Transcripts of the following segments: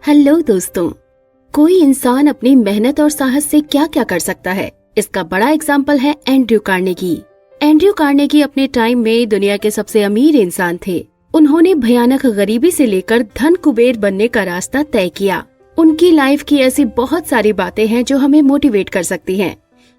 Hello दोस्तों, कोई इंसान अपनी मेहनत और साहस से क्या क्या कर सकता है, इसका बड़ा एग्जाम्पल है एंड्रयू कार्नेगी। एंड्रयू कार्नेगी अपने टाइम में दुनिया के सबसे अमीर इंसान थे। उन्होंने भयानक गरीबी से लेकर धन कुबेर बनने का रास्ता तय किया। उनकी लाइफ की ऐसी बहुत सारी बातें हैं जो हमें मोटिवेट कर सकती हैं।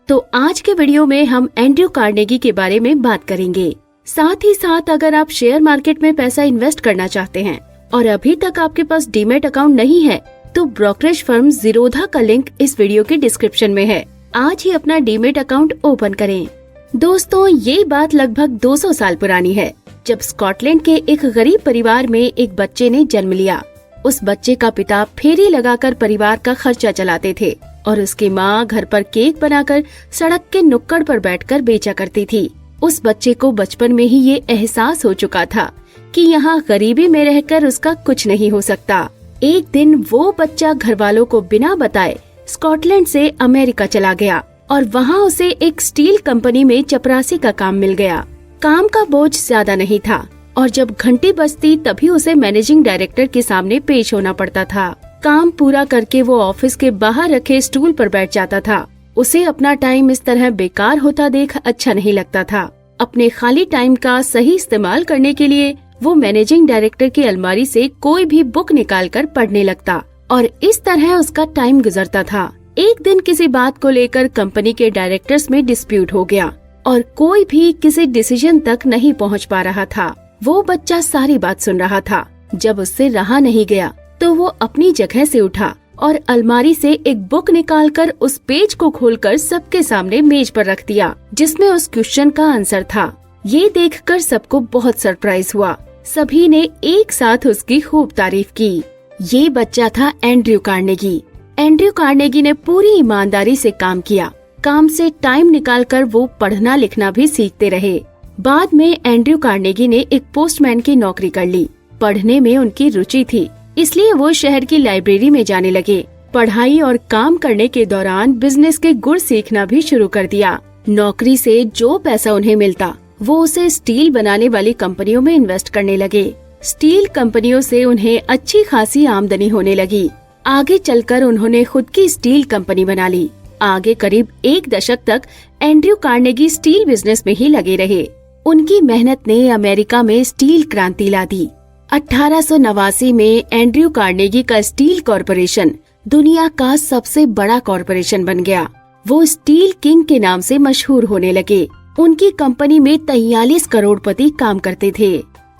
तो आज के वीडियो में हम एंड्रयू कार्नेगी के बारे में बात करेंगे। साथ ही साथ अगर आप शेयर मार्केट में पैसा इन्वेस्ट करना चाहते हैं और अभी तक आपके पास डीमैट अकाउंट नहीं है, तो ब्रोकरेज फर्म ज़ीरोधा का लिंक इस वीडियो के डिस्क्रिप्शन में है। आज ही अपना डीमैट अकाउंट ओपन करें। दोस्तों, ये बात लगभग 200 साल पुरानी है, जब स्कॉटलैंड के एक गरीब परिवार में एक बच्चे ने जन्म लिया। उस बच्चे का पिता फेरी लगाकर परिवार का खर्चा चलाते थे और उसकी माँ घर पर केक बनाकर सड़क के नुक्कड़ पर बैठकर बेचा करती थी। उस बच्चे को बचपन में ही ये एहसास हो चुका था कि यहाँ गरीबी में रहकर उसका कुछ नहीं हो सकता। एक दिन वो बच्चा घर वालों को बिना बताए स्कॉटलैंड से अमेरिका चला गया और वहाँ उसे एक स्टील कंपनी में चपरासी का काम मिल गया। काम का बोझ ज्यादा नहीं था और जब घंटी बजती तभी उसे मैनेजिंग डायरेक्टर के सामने पेश होना पड़ता था। काम पूरा करके वो ऑफिस के बाहर रखे स्टूल पर बैठ जाता था। उसे अपना टाइम इस तरह बेकार होता देख अच्छा नहीं लगता था। अपने खाली टाइम का सही इस्तेमाल करने के लिए वो मैनेजिंग डायरेक्टर की अलमारी से कोई भी बुक निकालकर पढ़ने लगता और इस तरह उसका टाइम गुजरता था। एक दिन किसी बात को लेकर कंपनी के डायरेक्टर्स में डिस्प्यूट हो गया और कोई भी किसी डिसीजन तक नहीं पहुंच पा रहा था। वो बच्चा सारी बात सुन रहा था। जब उससे रहा नहीं गया तो वो अपनी जगह से उठा और अलमारी से एक बुक निकालकर उस पेज को खोलकर सबके सामने मेज पर रख दिया, जिसमें उस क्वेश्चन का आंसर था। ये देखकर सबको बहुत सरप्राइज हुआ। सभी ने एक साथ उसकी खूब तारीफ की। ये बच्चा था एंड्रयू कार्नेगी। एंड्रयू कार्नेगी ने पूरी ईमानदारी से काम किया। काम से टाइम निकालकर वो पढ़ना लिखना भी सीखते रहे। बाद में एंड्रयू कार्नेगी ने एक पोस्टमैन की नौकरी कर ली। पढ़ने में उनकी रुचि थी, इसलिए वो शहर की लाइब्रेरी में जाने लगे। पढ़ाई और काम करने के दौरान बिजनेस के गुर सीखना भी शुरू कर दिया। नौकरी से जो पैसा उन्हें मिलता वो उसे स्टील बनाने वाली कंपनियों में इन्वेस्ट करने लगे। स्टील कंपनियों से उन्हें अच्छी खासी आमदनी होने लगी। आगे चलकर उन्होंने खुद की स्टील कंपनी बना ली। आगे करीब 1 दशक तक एंड्रयू कार्नेगी स्टील बिजनेस में ही लगे रहे। उनकी मेहनत ने अमेरिका में स्टील क्रांति ला दी। 1889 में एंड्रयू कार्नेगी का स्टील कॉरपोरेशन दुनिया का सबसे बड़ा कॉरपोरेशन बन गया। वो स्टील किंग के नाम से मशहूर होने लगे। उनकी कंपनी में 43 करोड़पति काम करते थे।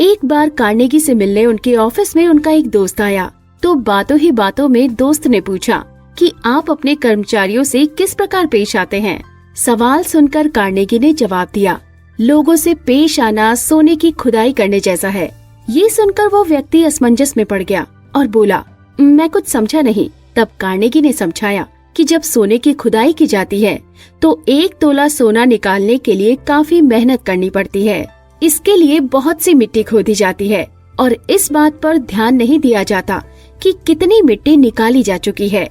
एक बार कार्नेगी से मिलने उनके ऑफिस में उनका एक दोस्त आया, तो बातों ही बातों में दोस्त ने पूछा कि आप अपने कर्मचारियों से किस प्रकार पेश आते हैं। सवाल सुनकर कार्नेगी ने जवाब दिया, लोगों से पेश आना सोने की खुदाई करने जैसा है। ये सुनकर वो व्यक्ति असमंजस में पड़ गया और बोला, मैं कुछ समझा नहीं। तब कार्नेगी ने समझाया कि जब सोने की खुदाई की जाती है तो 1 तोला सोना निकालने के लिए काफी मेहनत करनी पड़ती है। इसके लिए बहुत सी मिट्टी खोदी जाती है और इस बात पर ध्यान नहीं दिया जाता कि कितनी मिट्टी निकाली जा चुकी है।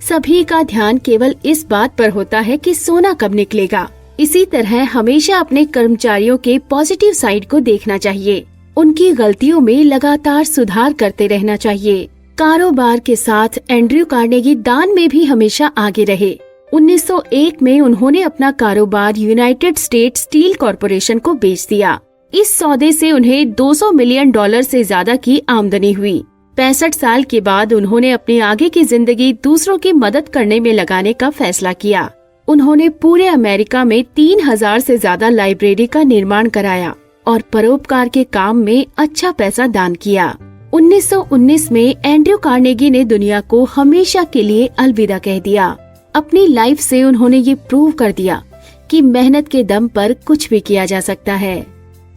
सभी का ध्यान केवल इस बात पर होता है कि सोना कब निकलेगा। इसी तरह हमेशा अपने कर्मचारियों के पॉजिटिव साइड को देखना चाहिए। उनकी गलतियों में लगातार सुधार करते रहना चाहिए। कारोबार के साथ एंड्रयू कार्नेगी दान में भी हमेशा आगे रहे। 1901 में उन्होंने अपना कारोबार यूनाइटेड स्टेट स्टील कॉरपोरेशन को बेच दिया। इस सौदे से उन्हें $200 मिलियन से ज्यादा की आमदनी हुई। 65 साल के बाद उन्होंने अपनी आगे की जिंदगी दूसरों की मदद करने में लगाने का फैसला किया। उन्होंने पूरे अमेरिका में 3000 से ज्यादा लाइब्रेरी का निर्माण कराया और परोपकार के काम में अच्छा पैसा दान किया। 1919 में एंड्रयू कार्नेगी ने दुनिया को हमेशा के लिए अलविदा कह दिया। अपनी लाइफ से उन्होंने ये प्रूव कर दिया कि मेहनत के दम पर कुछ भी किया जा सकता है।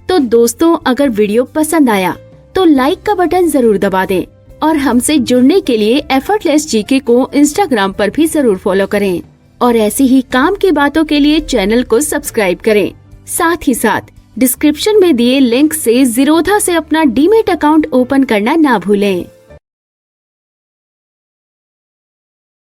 तो दोस्तों, अगर वीडियो पसंद आया तो लाइक का बटन जरूर दबा दें और हमसे जुड़ने के लिए एफर्टलेस जीके को इंस्टाग्राम पर भी जरूर फॉलो करें और ऐसी ही काम की बातों के लिए चैनल को सब्सक्राइब करें। साथ ही साथ डिस्क्रिप्शन में दिए लिंक से ज़ीरोधा से अपना डीमैट अकाउंट ओपन करना ना भूलें।